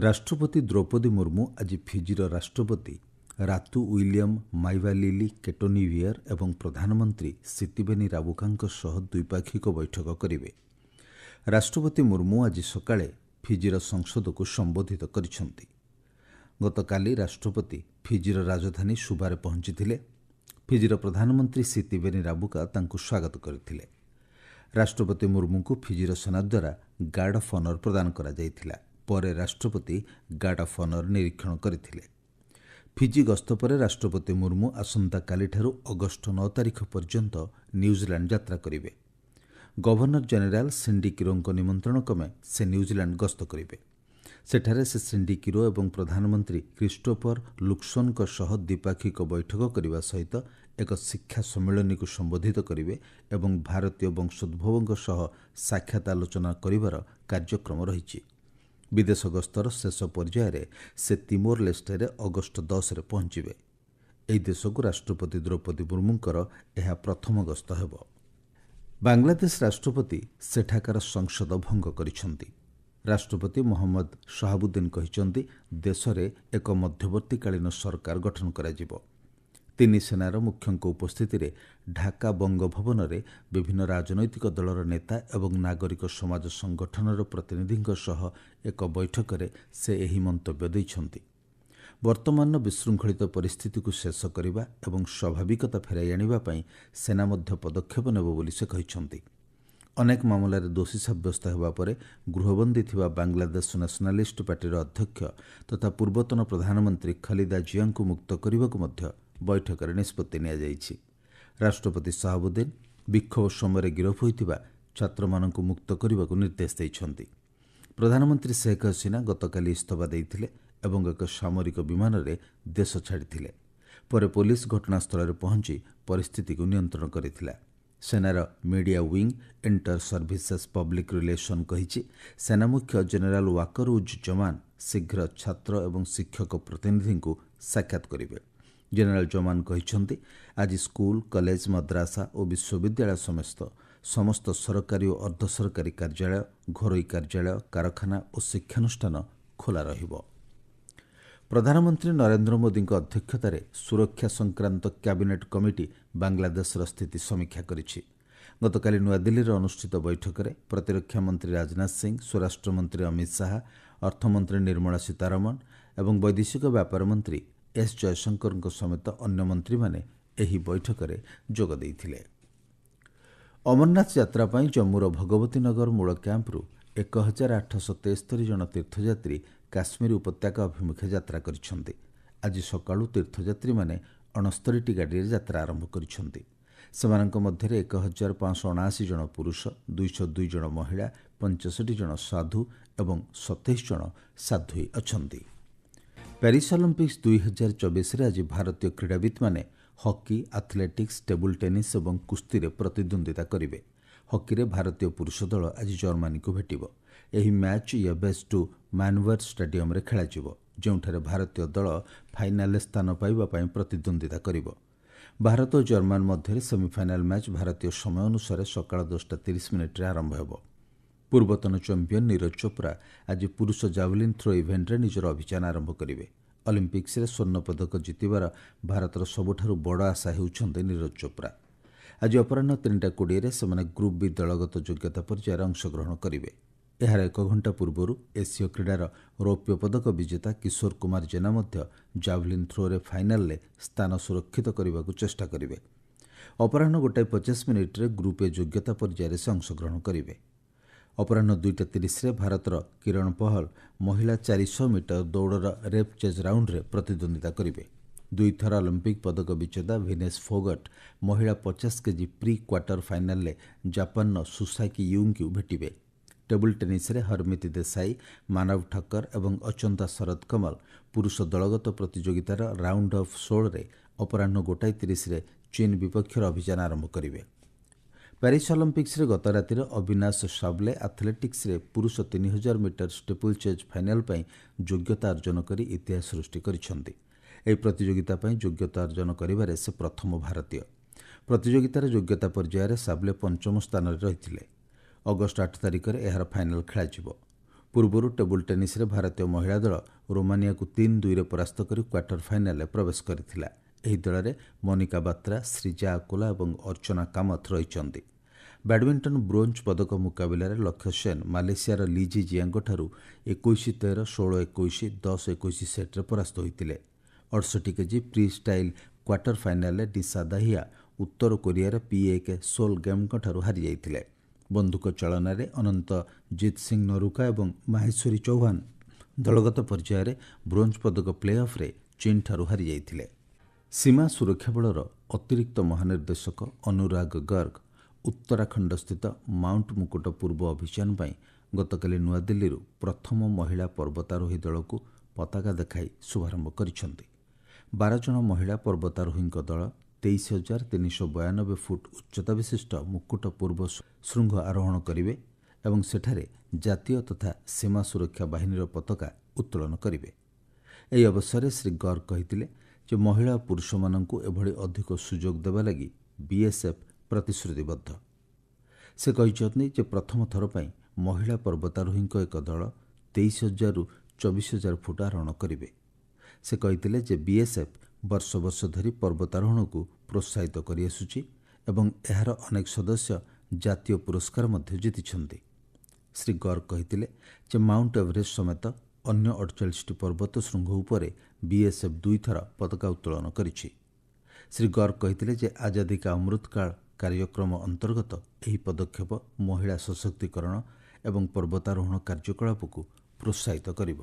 ରାଷ୍ଟ୍ରପତି ଦ୍ରୌପଦୀ ମୁର୍ମୁ ଆଜି ଫିଜିର ରାଷ୍ଟ୍ରପତି ରାତୁ ୱିଲିୟମ୍ ମାଇଭାଲିଲି କେଟୋନିଭିୟର ଏବଂ ପ୍ରଧାନମନ୍ତ୍ରୀ ସିତିବେନି ରାବୁକାଙ୍କ ସହ ଦ୍ୱିପାକ୍ଷିକ ବୈଠକ କରିବେ। ରାଷ୍ଟ୍ରପତି ମୁର୍ମୁ ଆଜି ସକାଳେ ଫିଜିର ସଂସଦକୁ ସମ୍ବୋଧିତ କରିଛନ୍ତି। ଗତକାଲି ରାଷ୍ଟ୍ରପତି ଫିଜିର ରାଜଧାନୀ ସୁବାରେ ପହଞ୍ଚିଥିଲେ। ଫିଜିର ପ୍ରଧାନମନ୍ତ୍ରୀ ସିତିବେନି ରାବୁକା ତାଙ୍କୁ ସ୍ୱାଗତ କରିଥିଲେ। ରାଷ୍ଟ୍ରପତି ମୁର୍ମୁଙ୍କୁ ଫିଜିର ସେନା ଦ୍ୱାରା ଗାର୍ଡ ଅଫ୍ ଅନର ପ୍ରଦାନ କରାଯାଇଥିଲା। ପରେ ରାଷ୍ଟ୍ରପତି ଗାର୍ଡ ଅଫ୍ ଅନର ନିରୀକ୍ଷଣ କରିଥିଲେ। ଫିଜି ଗସ୍ତ ପରେ ରାଷ୍ଟ୍ରପତି ମୁର୍ମୁ ଆସନ୍ତାକାଲିଠାରୁ ଅଗଷ୍ଟ 9 ତାରିଖ ପର୍ଯ୍ୟନ୍ତ ନ୍ୟୁଜିଲାଣ୍ଡ ଯାତ୍ରା କରିବେ। ଗଭର୍ଣ୍ଣର ଜେନେରାଲ ସିଣ୍ଡି କିରୋଙ୍କ ନିମନ୍ତ୍ରଣ କ୍ରମେ ସେ ନ୍ୟୁଜିଲାଣ୍ଡ ଗସ୍ତ କରିବେ। ସେଠାରେ ସେ ସିଣ୍ଡି କିରୋ ଏବଂ ପ୍ରଧାନମନ୍ତ୍ରୀ କ୍ରିଷ୍ଟୋଫର ଲୁକ୍ସୋନଙ୍କ ସହ ଦ୍ୱିପାକ୍ଷିକ ବୈଠକ କରିବା ସହିତ ଏକ ଶିକ୍ଷା ସମ୍ମିଳନୀକୁ ସମ୍ବୋଧିତ କରିବେ ଏବଂ ଭାରତୀୟ ବଂଶୋଦ୍ଭବଙ୍କ ସହ ସାକ୍ଷାତ ଆଲୋଚନା କରିବାର କାର୍ଯ୍ୟକ୍ରମ ରହିଛି। ବିଦେଶ ଗସ୍ତର ଶେଷ ପର୍ଯ୍ୟାୟରେ ସେ ତିମୋର ଲେଷ୍ଟେରେ ଅଗଷ୍ଟ 10ରେ ପହଞ୍ଚିବେ। ଏହି ଦେଶକୁ ରାଷ୍ଟ୍ରପତି ଦ୍ରୌପଦୀ ମୁର୍ମୁଙ୍କର ଏହା ପ୍ରଥମ ଗସ୍ତ ହେବ। ବାଂଲାଦେଶ ରାଷ୍ଟ୍ରପତି ସେଠାକାର ସଂସଦ ଭଙ୍ଗ କରିଛନ୍ତି। ରାଷ୍ଟ୍ରପତି ମହମ୍ମଦ ଶହାବୁଦ୍ଦିନ କହିଛନ୍ତି ଦେଶରେ ଏକ ମଧ୍ୟବର୍ତ୍ତୀକାଳୀନ ସରକାର ଗଠନ କରାଯିବ। ତିନି ସେନାର ମୁଖ୍ୟଙ୍କ ଉପସ୍ଥିତିରେ ଢାକା ବଙ୍ଗଭବନରେ ବିଭିନ୍ନ ରାଜନୈତିକ ଦଳର ନେତା ଏବଂ ନାଗରିକ ସମାଜ ସଂଗଠନର ପ୍ରତିନିଧିଙ୍କ ସହ ଏକ ବୈଠକରେ ସେ ଏହି ମନ୍ତବ୍ୟ ଦେଇଛନ୍ତି। ବର୍ତ୍ତମାନର ବିଶୃଙ୍ଖଳିତ ପରିସ୍ଥିତିକୁ ଶେଷ କରିବା ଏବଂ ସ୍ୱାଭାବିକତା ଫେରାଇ ଆଣିବା ପାଇଁ ସେନା ମଧ୍ୟ ପଦକ୍ଷେପ ନେବ ବୋଲି ସେ କହିଛନ୍ତି। ଅନେକ ମାମଲାରେ ଦୋଷୀ ସାବ୍ୟସ୍ତ ହେବା ପରେ ଗୃହବନ୍ଦୀ ଥିବା ବାଂଲାଦେଶ ନ୍ୟାସନାଲିଷ୍ଟ ପାର୍ଟିର ଅଧ୍ୟକ୍ଷ ତଥା ପୂର୍ବତନ ପ୍ରଧାନମନ୍ତ୍ରୀ ଖଲିଦା ଜିଆଙ୍କୁ ମୁକ୍ତ କରିବାକୁ ମଧ୍ୟ ବୈଠକରେ ନିଷ୍ପତ୍ତି ନିଆଯାଇଛି। ରାଷ୍ଟ୍ରପତି ଶହାବୁଦ୍ଦିନ ବିକ୍ଷୋଭ ସମୟରେ ଗିରଫ ହୋଇଥିବା ଛାତ୍ରମାନଙ୍କୁ ମୁକ୍ତ କରିବାକୁ ନିର୍ଦ୍ଦେଶ ଦେଇଛନ୍ତି। ପ୍ରଧାନମନ୍ତ୍ରୀ ଶେଖ୍ ହସିନା ଗତକାଲି ଇସ୍ତଫା ଦେଇଥିଲେ ଏବଂ ଏକ ସାମରିକ ବିମାନରେ ଦେଶ ଛାଡ଼ିଥିଲେ। ପରେ ପୋଲିସ ଘଟଣାସ୍ଥଳରେ ପହଞ୍ଚି ପରିସ୍ଥିତିକୁ ନିୟନ୍ତ୍ରଣ କରିଥିଲା। ସେନାର media wing inter services public relation କହିଛି ସେନା ମୁଖ୍ୟ ଜେନେରାଲ ୱାକର ଉଜ୍ ଜମାନ ଶୀଘ୍ର ଛାତ୍ର ଏବଂ ଶିକ୍ଷକ ପ୍ରତିନିଧିଙ୍କୁ ସାକ୍ଷାତ କରିବେ। ଜେନେରାଲ ଜମାନ କହିଛନ୍ତି ଆଜି ସ୍କୁଲ, କଲେଜ, ମଦ୍ରାସା ଓ ବିଶ୍ୱବିଦ୍ୟାଳୟ ସମସ୍ତ ସରକାରୀ ଓ ଅର୍ଦ୍ଧସରକାରୀ କାର୍ଯ୍ୟାଳୟ, ଘରୋଇ କାର୍ଯ୍ୟାଳୟ, କାରଖାନା ଓ ଶିକ୍ଷାନୁଷ୍ଠାନ ଖୋଲା ରହିବ। ପ୍ରଧାନମନ୍ତ୍ରୀ ନରେନ୍ଦ୍ର ମୋଦିଙ୍କ ଅଧ୍ୟକ୍ଷତାରେ ସୁରକ୍ଷା ସଂକ୍ରାନ୍ତ କ୍ୟାବିନେଟ୍ କମିଟି ବାଂଲାଦେଶର ସ୍ଥିତି ସମୀକ୍ଷା କରିଛି। ଗତକାଲି ନୂଆଦିଲ୍ଲୀରେ ଅନୁଷ୍ଠିତ ବୈଠକରେ ପ୍ରତିରକ୍ଷା ମନ୍ତ୍ରୀ ରାଜନାଥ ସିଂ, ସ୍ୱରାଷ୍ଟ୍ରମନ୍ତ୍ରୀ ଅମିତ ଶାହା, ଅର୍ଥମନ୍ତ୍ରୀ ନିର୍ମଳା ସୀତାରମଣ ଏବଂ ବୈଦେଶିକ ବ୍ୟାପାର ମନ୍ତ୍ରୀ ଏସ୍ ଜୟଶଙ୍କରଙ୍କ ସମେତ ଅନ୍ୟ ମନ୍ତ୍ରୀମାନେ ଏହି ବୈଠକରେ ଯୋଗ ଦେଇଥିଲେ। ଅମରନାଥ ଯାତ୍ରା ପାଇଁ ଜମ୍ମୁର ଭଗବତୀ ନଗର ମୂଳ କ୍ୟାମ୍ପରୁ 1873 ଜଣ ତୀର୍ଥଯାତ୍ରୀ କାଶ୍ମୀର ଉପତ୍ୟକା ଅଭିମୁଖେ ଯାତ୍ରା କରିଛନ୍ତି। ଆଜି ସକାଳୁ ତୀର୍ଥଯାତ୍ରୀମାନେ 69ଟି ଗାଡ଼ିରେ ଯାତ୍ରା ଆରମ୍ଭ କରିଛନ୍ତି। ସେମାନଙ୍କ ମଧ୍ୟରେ 1579 ଜଣ ପୁରୁଷ, 202 ଜଣ ମହିଳା, 65 ଜଣ ସାଧୁ ଏବଂ 27 ଜଣ ସାଧ୍ୱୀ ଅଛନ୍ତି। ପ୍ୟାରିସ୍ ଅଲିମ୍ପିକ୍ସ 2024ରେ ଆଜି ଭାରତୀୟ କ୍ରୀଡ଼ାବିତ୍ମାନେ ହକି, ଆଥଲେଟିକ୍ସ, ଟେବୁଲ ଟେନିସ୍ ଏବଂ କୁସ୍ତିରେ ପ୍ରତିଦ୍ୱନ୍ଦ୍ୱିତା କରିବେ। ହକିରେ ଭାରତୀୟ ପୁରୁଷ ଦଳ ଆଜି ଜର୍ମାନୀକୁ ଭେଟିବ। ଏହି ମ୍ୟାଚ୍ ୟେଭେସ୍ ଟୁ ମାନୱେର୍ ଷ୍ଟାଡିୟମରେ ଖେଳାଯିବ, ଯେଉଁଠାରେ ଭାରତୀୟ ଦଳ ଫାଇନାଲରେ ସ୍ଥାନ ପାଇବା ପାଇଁ ପ୍ରତିଦ୍ୱନ୍ଦ୍ୱିତା କରିବ। ଭାରତ ଓ ଜର୍ମାନ ମଧ୍ୟରେ ସେମିଫାଇନାଲ୍ ମ୍ୟାଚ୍ ଭାରତୀୟ ସମୟ ଅନୁସାରେ ସକାଳ 10:30ରେ ଆରମ୍ଭ ହେବ। ପୂର୍ବତନ ଚାମ୍ପିୟନ୍ ନୀରଜ ଚୋପ୍ରା ଆଜି ପୁରୁଷ ଜାଭେଲିନ୍ ଥ୍ରୋ ଇଭେଣ୍ଟରେ ନିଜର ଅଭିଯାନ ଆରମ୍ଭ କରିବେ। ଅଲିମ୍ପିକ୍ସରେ ସ୍ୱର୍ଣ୍ଣ ପଦକ ଜିତିବାର ଭାରତର ସବୁଠାରୁ ବଡ଼ ଆଶା ହେଉଛନ୍ତି ନୀରଜ ଚୋପ୍ରା। ଆଜି ଅପରାହ୍ନ 3:20ରେ ସେମାନେ ଗ୍ରୁପ୍ ବି ଦଳଗତ ଯୋଗ୍ୟତା ପର୍ଯ୍ୟାୟରେ ଅଂଶଗ୍ରହଣ କରିବେ। ଏହାର 1 ଘଣ୍ଟା ପୂର୍ବରୁ ଏସୀୟ କ୍ରୀଡ଼ାର ରୌପ୍ୟ ପଦକ ବିଜେତା କିଶୋର କୁମାର ଜେନା ମଧ୍ୟ ଜାଭେଲିନ୍ ଥ୍ରୋରେ ଫାଇନାଲରେ ସ୍ଥାନ ସୁରକ୍ଷିତ କରିବାକୁ ଚେଷ୍ଟା କରିବେ। ଅପରାହ୍ନ 1:50ରେ ଗ୍ରୁପ୍ ଏ ଯୋଗ୍ୟତା ପର୍ଯ୍ୟାୟରେ ସେ ଅଂଶଗ୍ରହଣ କରିବେ। ଅପରାହ୍ନ 2:30ରେ ଭାରତର କିରଣ ପହଲ ମହିଳା 400 ମିଟର ଦୌଡ଼ର ରେପ୍ ଚେଜ୍ ରାଉଣ୍ଡରେ ପ୍ରତିଦ୍ୱନ୍ଦ୍ୱିତା କରିବେ। ଦୁଇଥର ଅଲିମ୍ପିକ୍ ପଦକ ବିଜେତା ଭିନେସ୍ ଫୋଗଟ୍ ମହିଳା 50 କେଜି ପ୍ରି କ୍ୱାର୍ଟର ଫାଇନାଲରେ ଜାପାନର ସୁସାକି ୟୁଙ୍କୁ ଭେଟିବେ। ଟେବୁଲ ଟେନିସ୍ରେ ହରମିତ ଦେଶାଇ, ମାନବ ଠକ୍କର ଏବଂ ଅଚନ୍ତା ଶରତ କମଲ ପୁରୁଷ ଦଳଗତ ପ୍ରତିଯୋଗିତାର ରାଉଣ୍ଡ ଅଫ୍ 16ରେ ଅପରାହ୍ନ 1:30ରେ ଚୀନ ବିପକ୍ଷରେ ଅଭିଯାନ ଆରମ୍ଭ କରିବେ। ପ୍ୟାରିସ୍ ଅଲିମ୍ପିକ୍ସରେ ଗତ ରାତିରେ ଅବିନାଶ ସାବ୍ଲେ ଆଥଲେଟିକ୍ସରେ ପୁରୁଷ 3000 ମିଟର ଷ୍ଟିପଲ୍ ଚେଜ୍ ଫାଇନାଲ୍ ପାଇଁ ଯୋଗ୍ୟତା ଅର୍ଜନ କରି ଇତିହାସ ସୃଷ୍ଟି କରିଛନ୍ତି। ଏହି ପ୍ରତିଯୋଗିତା ପାଇଁ ଯୋଗ୍ୟତା ଅର୍ଜନ କରିବାରେ ସେ ପ୍ରଥମ ଭାରତୀୟ। ପ୍ରତିଯୋଗିତାର ଯୋଗ୍ୟତା ପର୍ଯ୍ୟାୟରେ ସାବ୍ଲେ 5ମ ସ୍ଥାନରେ ରହିଥିଲେ। ଅଗଷ୍ଟ 8 ତାରିଖରେ ଏହାର ଫାଇନାଲ୍ ଖେଳାଯିବ। ପୂର୍ବରୁ ଟେବୁଲ୍ ଟେନିସ୍ରେ ଭାରତୀୟ ମହିଳା ଦଳ ରୋମାନିଆକୁ 3-2ରେ ପରାସ୍ତ କରି କ୍ୱାର୍ଟର ଫାଇନାଲରେ ପ୍ରବେଶ କରିଥିଲା। ଏହି ଦଳରେ ମନିକା ବାତ୍ରା, ଶ୍ରୀଜା ଆକୋଲା ଏବଂ ଅର୍ଚ୍ଚନା କାମଥ ରହିଛନ୍ତି। ବ୍ୟାଡମିଣ୍ଟନ ବ୍ରୋଞ୍ଜ ପଦକ ମୁକାବିଲାରେ ଲକ୍ଷ୍ୟ ସେନ୍ ମାଲେସିଆର ଲିଜି ଜିଆଙ୍କଠାରୁ 21-13, 16-21, 10-21 ସେଟ୍ରେ ପରାସ୍ତ ହୋଇଥିଲେ। 68 କେଜି ପ୍ରି ଷ୍ଟାଇଲ୍ କ୍ୱାର୍ଟର ଫାଇନାଲରେ ଡିସା ଦାହିଆ ଉତ୍ତର କୋରିଆର PAK ସୋଲ୍ ଗେମ୍ଙ୍କଠାରୁ ହାରିଯାଇଥିଲେ। ବନ୍ଧୁକ ଚାଳନାରେ ଅନନ୍ତ ଜିତ୍ ସିଂ ନରୁକା ଏବଂ ମାହେଶ୍ୱରୀ ଚୌହାନ ଦଳଗତ ପର୍ଯ୍ୟାୟରେ ବ୍ରୋଞ୍ଜ ପଦକ ପ୍ଲେ ଅଫ୍ରେ ଚୀନଠାରୁ ହାରିଯାଇଥିଲେ। ସୀମା ସୁରକ୍ଷା ବଳର ଅତିରିକ୍ତ ମହାନିର୍ଦ୍ଦେଶକ ଅନୁରାଗ ଗର୍ଗ ଉତ୍ତରାଖଣ୍ଡସ୍ଥିତ ମାଉଣ୍ଟ ମୁକୁଟ ପୂର୍ବ ଅଭିଯାନ ପାଇଁ ଗତକାଲି ନୂଆଦିଲ୍ଲୀରୁ ପ୍ରଥମ ମହିଳା ପର୍ବତାରୋହୀ ଦଳକୁ ପତାକା ଦେଖାଇ ଶୁଭାରମ୍ଭ କରିଛନ୍ତି। 12 ଜଣ ମହିଳା ପର୍ବତାରୋହୀଙ୍କ ଦଳ 23,392 ଫୁଟ ଉଚ୍ଚତା ବିଶିଷ୍ଟ ମୁକୁଟ ପୂର୍ବ ଶୃଙ୍ଗ ଆରୋହଣ କରିବେ ଏବଂ ସେଠାରେ ଜାତୀୟ ତଥା ସୀମା ସୁରକ୍ଷା ବାହିନୀର ପତାକା ଉତ୍ତୋଳନ କରିବେ। ଏହି ଅବସରରେ ଶ୍ରୀ ଗର୍ଗ କହିଥିଲେ ଯେ ମହିଳା ଓ ପୁରୁଷମାନଙ୍କୁ ଏଭଳି ଅଧିକ ସୁଯୋଗ ଦେବା ଲାଗି BSF ପ୍ରତିଶ୍ରୁତିବଦ୍ଧ। ସେ କହିଛନ୍ତି ଯେ ପ୍ରଥମ ଥର ପାଇଁ ମହିଳା ପର୍ବତାରୋହୀଙ୍କ ଏକ ଦଳ 23,000ରୁ 24,000 ଫୁଟ ଆରୋହଣ କରିବେ। ସେ କହିଥିଲେ ଯେ BSF ବର୍ଷ ବର୍ଷ ଧରି ପର୍ବତାରୋହଣକୁ ପ୍ରୋତ୍ସାହିତ କରିଆସୁଛି ଏବଂ ଏହାର ଅନେକ ସଦସ୍ୟ ଜାତୀୟ ପୁରସ୍କାର ମଧ୍ୟ ଜିତିଛନ୍ତି। ଶ୍ରୀ ଗର୍ଗ କହିଥିଲେ ଯେ ମାଉଣ୍ଟ ଏଭରେଷ୍ଟ ସମେତ ଅନ୍ୟ 48ଟି ପର୍ବତ ଶୃଙ୍ଗ ଉପରେ BSF 2 ଥର ପତାକା ଉତ୍ତୋଳନ କରିଛି। ଶ୍ରୀ ଗର୍ଗ କହିଥିଲେ ଯେ ଆଜାଦୀ କା ଅମୃତକାଳ କାର୍ଯ୍ୟକ୍ରମ ଅନ୍ତର୍ଗତ ଏହି ପଦକ୍ଷେପ ମହିଳା ସଶକ୍ତିକରଣ ଏବଂ ପର୍ବତାରୋହଣ କାର୍ଯ୍ୟକଳାପକୁ ପ୍ରୋତ୍ସାହିତ କରିବ।